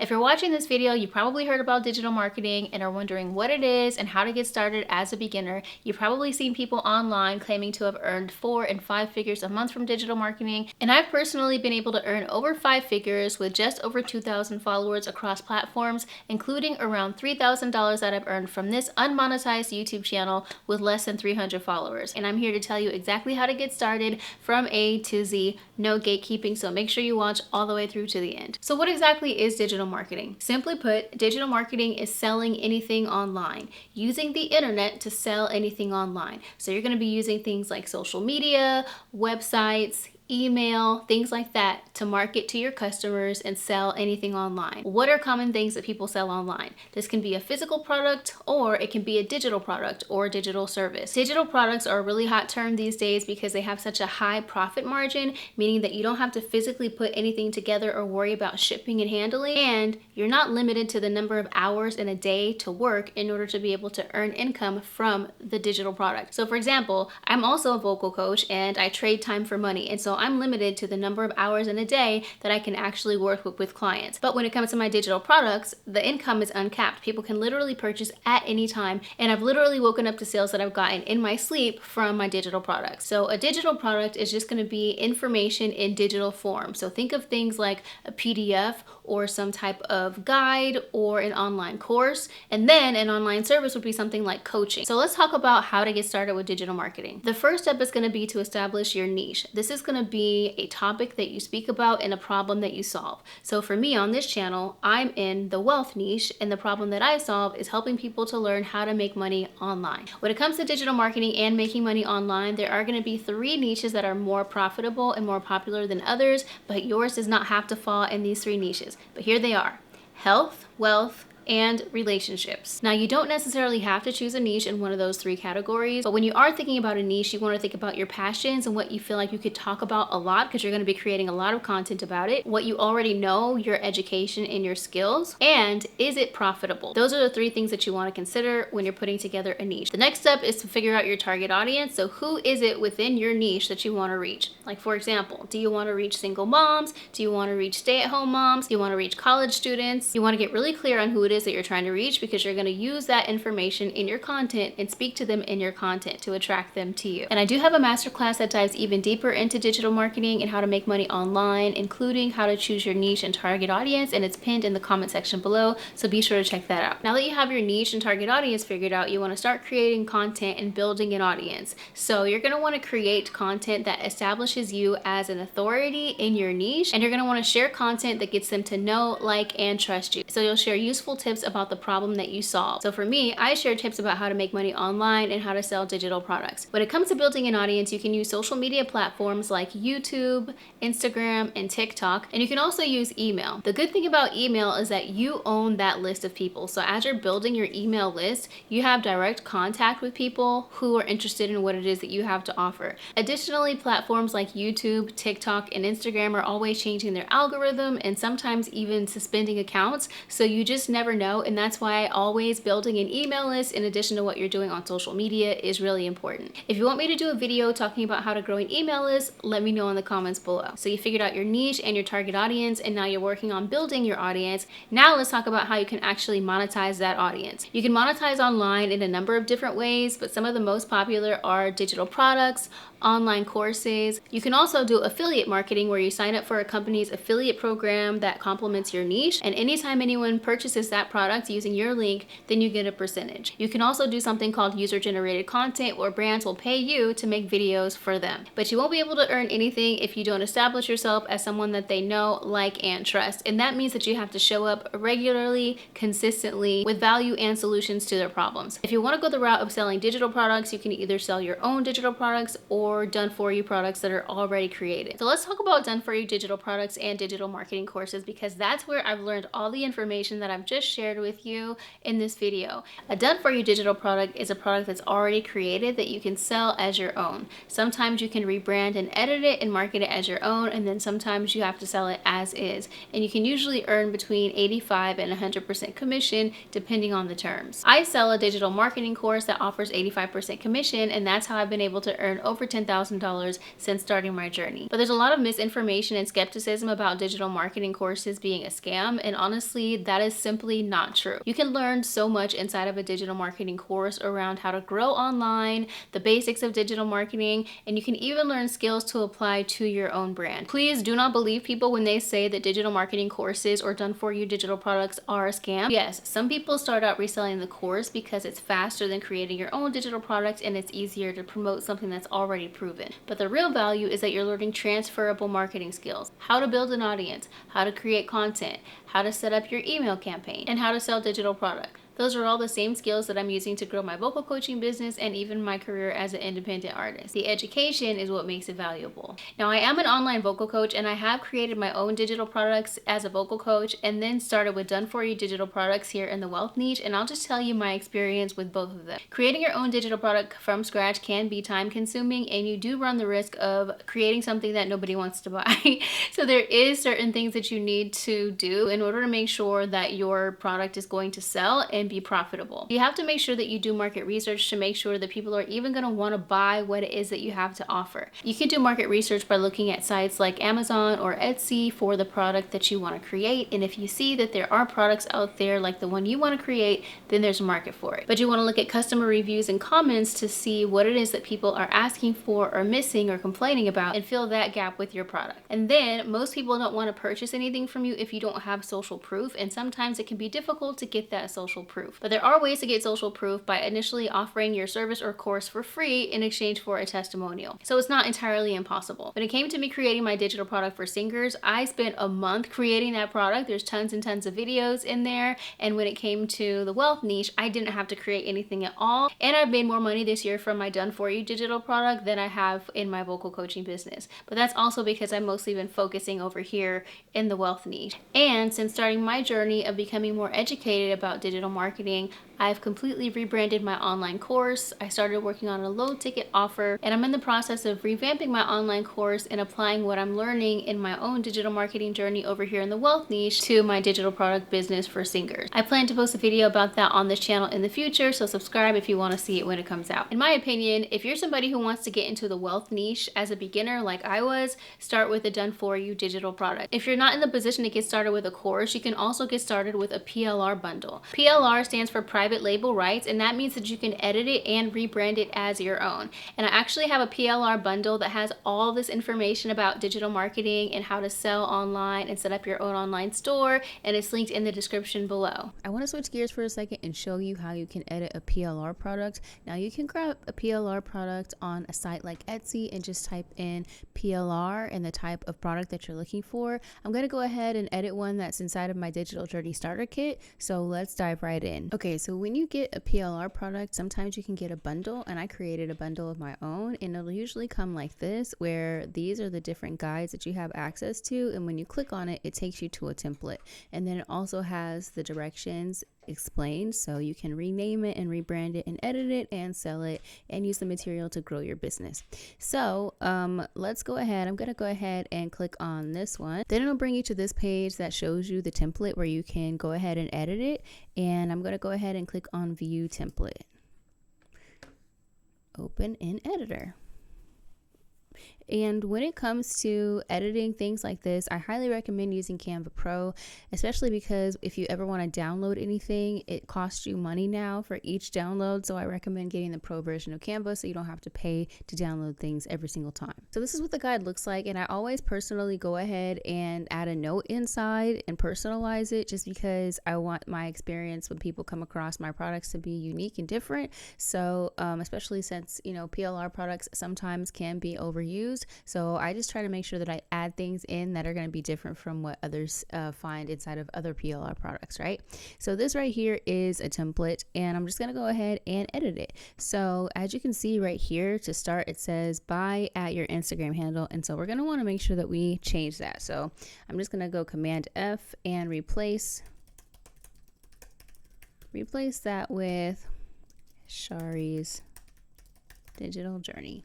If you're watching this video, you probably heard about digital marketing and are wondering what it is and how to get started as a beginner. You've probably seen people online claiming to have earned 4 and 5 figures a month from digital marketing, and I've personally been able to earn over 5 figures with just over 2,000 followers across platforms, including around $3,000 that I've earned from this unmonetized YouTube channel with less than 300 followers. And I'm here to tell you exactly how to get started from A to Z, no gatekeeping, so make sure you watch all the way through to the end. So what exactly is digital marketing? Simply put, digital marketing is selling anything online, using the internet to sell anything online. So you're going to be using things like social media, websites, email, things like that to market to your customers and sell anything online. What are common things that people sell online? This can be a physical product, or it can be a digital product or a digital service. Digital products are a really hot term these days because they have such a high profit margin, meaning that you don't have to physically put anything together or worry about shipping and handling, and you're not limited to the number of hours in a day to work in order to be able to earn income from the digital product. So for example, I'm also a vocal coach and I trade time for money, and so I'm limited to the number of hours in a day that I can actually work with clients. But when it comes to my digital products, the income is uncapped. People can literally purchase at any time, and I've literally woken up to sales that I've gotten in my sleep from my digital products. So a digital product is just going to be information in digital form. So think of things like a PDF or some type of guide or an online course, and then an online service would be something like coaching. So let's talk about how to get started with digital marketing. The first step is going to be to establish your niche. This is going to be a topic that you speak about and a problem that you solve. So for me on this channel, I'm in the wealth niche, and the problem that I solve is helping people to learn how to make money online. When it comes to digital marketing and making money online, there are going to be 3 niches that are more profitable and more popular than others, but yours does not have to fall in these 3 niches. But here they are: health, wealth, and relationships. Now, you don't necessarily have to choose a niche in one of those 3 categories, but when you are thinking about a niche, you want to think about your passions and what you feel like you could talk about a lot, because you're going to be creating a lot of content about it, what you already know, your education and your skills, and is it profitable? Those are the 3 things that you want to consider when you're putting together a niche. The next step is to figure out your target audience. So who is it within your niche that you want to reach? Like, for example, do you want to reach single moms? Do you want to reach stay-at-home moms? Do you want to reach college students? You want to get really clear on who it is that you're trying to reach, because you're going to use that information in your content and speak to them in your content to attract them to you. And I do have a masterclass that dives even deeper into digital marketing and how to make money online, including how to choose your niche and target audience, and it's pinned in the comment section below, so be sure to check that out. Now that you have your niche and target audience figured out, you want to start creating content and building an audience. So you're going to want to create content that establishes you as an authority in your niche, and you're going to want to share content that gets them to know, like, and trust you. So you'll share useful tips about the problem that you solve. So for me, I share tips about how to make money online and how to sell digital products. When it comes to building an audience, you can use social media platforms like YouTube, Instagram, and TikTok, and you can also use email. The good thing about email is that you own that list of people. So as you're building your email list, you have direct contact with people who are interested in what it is that you have to offer. Additionally, platforms like YouTube, TikTok, and Instagram are always changing their algorithm and sometimes even suspending accounts, so you just never know, and that's why always building an email list in addition to what you're doing on social media is really important. If you want me to do a video talking about how to grow an email list, let me know in the comments below. So you figured out your niche and your target audience, and now you're working on building your audience. Now let's talk about how you can actually monetize that audience. You can monetize online in a number of different ways, but some of the most popular are digital products, online courses. You can also do affiliate marketing, where you sign up for a company's affiliate program that complements your niche, and anytime anyone purchases that product using your link, then you get a percentage. You can also do something called user-generated content, where brands will pay you to make videos for them. But you won't be able to earn anything if you don't establish yourself as someone that they know, like, and trust. And that means that you have to show up regularly, consistently, with value and solutions to their problems. If you want to go the route of selling digital products, you can either sell your own digital products or done-for-you products that are already created. So let's talk about done-for-you digital products and digital marketing courses, because that's where I've learned all the information that I've just shared with you in this video. A done-for-you digital product is a product that's already created that you can sell as your own. Sometimes you can rebrand and edit it and market it as your own, and then sometimes you have to sell it as is. And you can usually earn between 85 and 100% commission depending on the terms. I sell a digital marketing course that offers 85% commission, and that's how I've been able to earn over $10,000 since starting my journey. But there's a lot of misinformation and skepticism about digital marketing courses being a scam, and honestly, that is simply not true. You can learn so much inside of a digital marketing course around how to grow online, the basics of digital marketing, and you can even learn skills to apply to your own brand. Please do not believe people when they say that digital marketing courses or done-for-you digital products are a scam. Yes, some people start out reselling the course because it's faster than creating your own digital product and it's easier to promote something that's already proven. But the real value is that you're learning transferable marketing skills, how to build an audience, how to create content, how to set up your email campaign, and how to sell digital products. Those are all the same skills that I'm using to grow my vocal coaching business and even my career as an independent artist. The education is what makes it valuable. Now, I am an online vocal coach, and I have created my own digital products as a vocal coach and then started with done-for-you digital products here in the wealth niche, and I'll just tell you my experience with both of them. Creating your own digital product from scratch can be time consuming, and you do run the risk of creating something that nobody wants to buy. So there is certain things that you need to do in order to make sure that your product is going to sell and be profitable. You have to make sure that you do market research to make sure that people are even going to want to buy what it is that you have to offer. You can do market research by looking at sites like Amazon or Etsy for the product that you want to create, and if you see that there are products out there like the one you want to create, then there's a market for it. But you want to look at customer reviews and comments to see what it is that people are asking for or missing or complaining about, and fill that gap with your product. And then most people don't want to purchase anything from you if you don't have social proof, and sometimes it can be difficult to get that social proof. But there are ways to get social proof by initially offering your service or course for free in exchange for a testimonial. So it's not entirely impossible. When it came to me creating my digital product for singers, I spent a month creating that product. There's tons and tons of videos in there. And when it came to the wealth niche, I didn't have to create anything at all. And I've made more money this year from my done-for-you digital product than I have in my vocal coaching business. But that's also because I've mostly been focusing over here in the wealth niche. And since starting my journey of becoming more educated about digital marketing, I've completely rebranded my online course. I started working on a low ticket offer, and I'm in the process of revamping my online course and applying what I'm learning in my own digital marketing journey over here in the wealth niche to my digital product business for singers. I plan to post a video about that on this channel in the future, so subscribe if you want to see it when it comes out. In my opinion, if you're somebody who wants to get into the wealth niche as a beginner like I was, start with a done-for-you digital product. If you're not in the position to get started with a course, you can also get started with a PLR bundle. PLR stands for private label rights, and that means that you can edit it and rebrand it as your own. And I actually have a PLR bundle that has all this information about digital marketing and how to sell online and set up your own online store, and it's linked in the description below. I want to switch gears for a second and show you how you can edit a PLR product. Now you can grab a PLR product on a site like Etsy and just type in PLR and the type of product that you're looking for. I'm going to go ahead and edit one that's inside of my digital journey starter kit, so let's dive right in. Okay, so when you get a PLR product, sometimes you can get a bundle, and I created a bundle of my own, and it'll usually come like this, where these are the different guides that you have access to, and when you click on it, it takes you to a template, and then it also has the directions explained, so you can rename it and rebrand it and edit it and sell it and use the material to grow your business. So let's go ahead. I'm gonna go ahead and click on this one. Then it'll bring you to this page that shows you the template where you can go ahead and edit it, and I'm gonna go ahead and click on view template. Open in editor. And when it comes to editing things like this, I highly recommend using Canva Pro, especially because if you ever want to download anything, it costs you money now for each download. So I recommend getting the Pro version of Canva so you don't have to pay to download things every single time. So this is what the guide looks like. And I always personally go ahead and add a note inside and personalize it, just because I want my experience when people come across my products to be unique and different. So especially since, you know, PLR products sometimes can be overused. So I just try to make sure that I add things in that are going to be different from what others find inside of other PLR products, right? So this right here is a template, and I'm just going to go ahead and edit it. So as you can see right here, to start, it says buy at your Instagram handle. And so we're going to want to make sure that we change that. So I'm just going to go Command F and replace replace that with Shari's digital journey.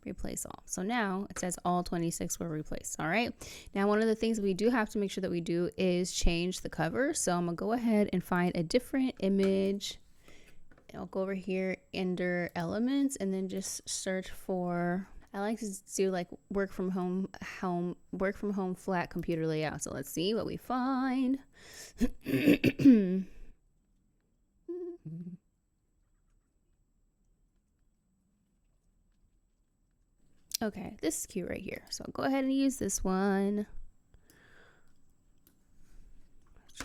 Replace all. So now it says all 26 were replaced. All right. Now, one of the things we do have to make sure that we do is change the cover. So I'm going to go ahead and find a different image. I'll go over here under elements and then just search for, I like to do like work from home flat computer layout. So let's see what we find. Okay, this is cute right here. So I'll go ahead and use this one.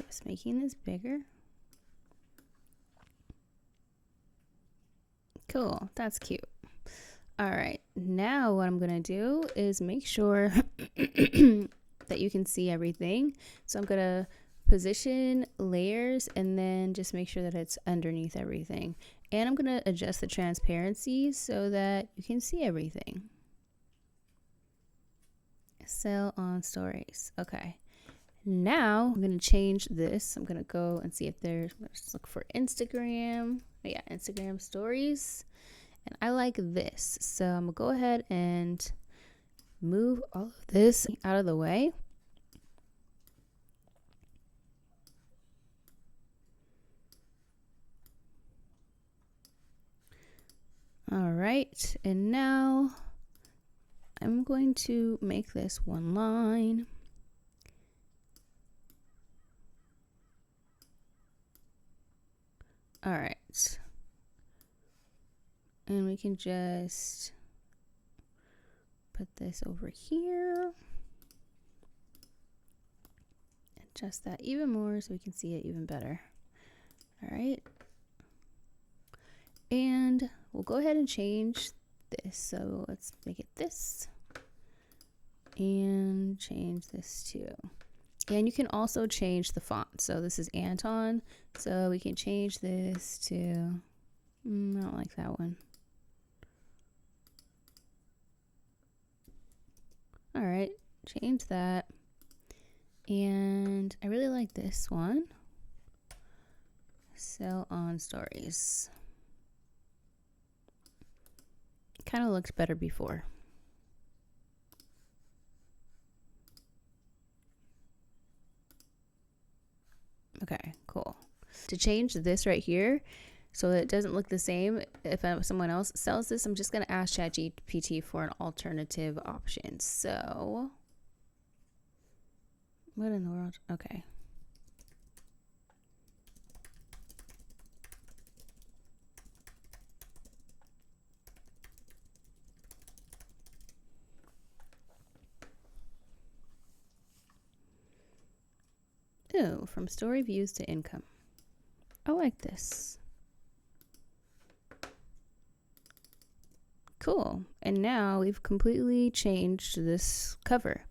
Just making this bigger. Cool, that's cute. All right, now what I'm gonna do is make sure that you can see everything. So I'm gonna position layers and then just make sure that it's underneath everything. And I'm gonna adjust the transparency so that you can see everything. Sell on stories. Okay. Now I'm going to change this. I'm going to go and see if there's, let's look for Instagram. Oh, yeah, Instagram stories. And I like this. So I'm going to go ahead and move all of this out of the way. All right. And now I'm going to make this one line. All right. And we can just put this over here. Adjust that even more so we can see it even better. All right. And we'll go ahead and change this. So let's make it this. And change this too. And you can also change the font. So this is Anton. So we can change this to, I don't like that one. All right, change that. And I really like this one. Sell on stories. Kind of looked better before. Okay, cool. To change this right here so that it doesn't look the same if someone else sells this, I'm just going to ask ChatGPT for an alternative option. So, what in the world? Okay. Ooh, from story views to income. I like this. Cool. And now we've completely changed this cover.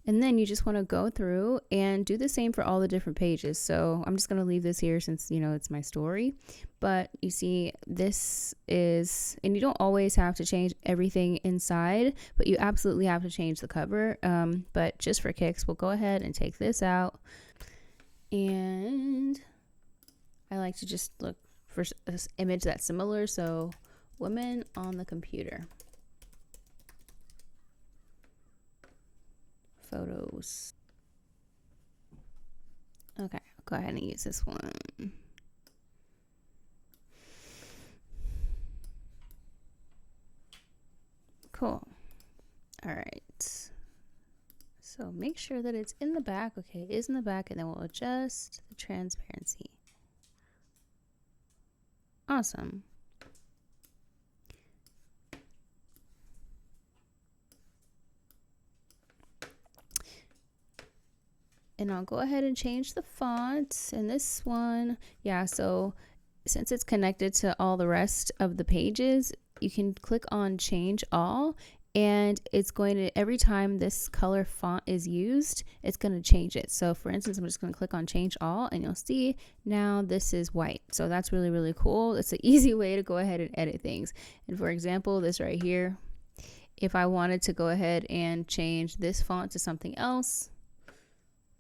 And then you just want to go through and do the same for all the different pages. So I'm just going to leave this here since, you know, it's my story. But you see, this is, and you don't always have to change everything inside, but you absolutely have to change the cover. But just for kicks, we'll go ahead and take this out. And I like to just look for this image that's similar. So women on the computer. Photos. Okay, I'll go ahead and use this one. Cool. All right. So make sure that it's in the back. Okay, it is in the back, and then we'll adjust the transparency. Awesome. And I'll go ahead and change the font. And this one, yeah, so since it's connected to all the rest of the pages, you can click on change all. And it's going to, every time this color font is used, it's going to change it. So for instance, I'm just going to click on change all, and you'll see now this is white. So that's really, really cool. It's an easy way to go ahead and edit things. And for example, this right here, if I wanted to go ahead and change this font to something else,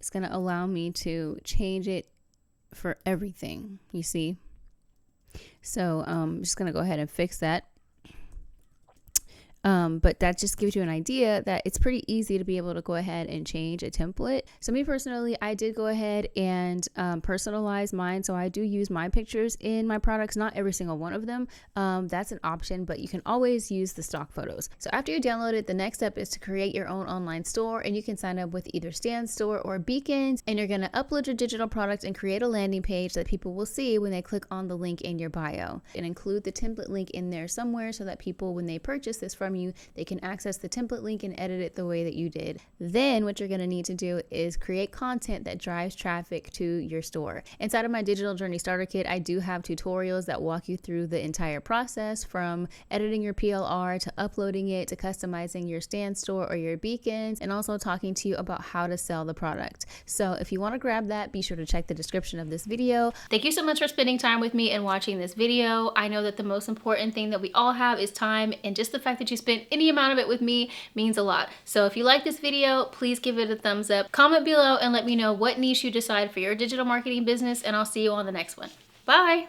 it's going to allow me to change it for everything, you see. So I'm just going to go ahead and fix that. But that just gives you an idea that it's pretty easy to be able to go ahead and change a template. So me personally, I did go ahead and personalize mine. So I do use my pictures in my products, not every single one of them. That's an option, but you can always use the stock photos. So after you download it, the next step is to create your own online store, and you can sign up with either Stand Store or Beacons, and you're going to upload your digital product and create a landing page that people will see when they click on the link in your bio, and include the template link in there somewhere so that people, when they purchase this from you, they can access the template link and edit it the way that you did. Then what you're going to need to do is create content that drives traffic to your store. Inside of my digital journey starter kit, I do have tutorials that walk you through the entire process, from editing your PLR to uploading it to customizing your Stand Store or your Beacons, and also talking to you about how to sell the product. So if you want to grab that, be sure to check the description of this video. Thank you so much for spending time with me and watching this video. I know that the most important thing that we all have is time, and just the fact that you spent any amount of it with me means a lot. So if you like this video, please give it a thumbs up. Comment below and let me know what niche you decide for your digital marketing business, and I'll see you on the next one. Bye!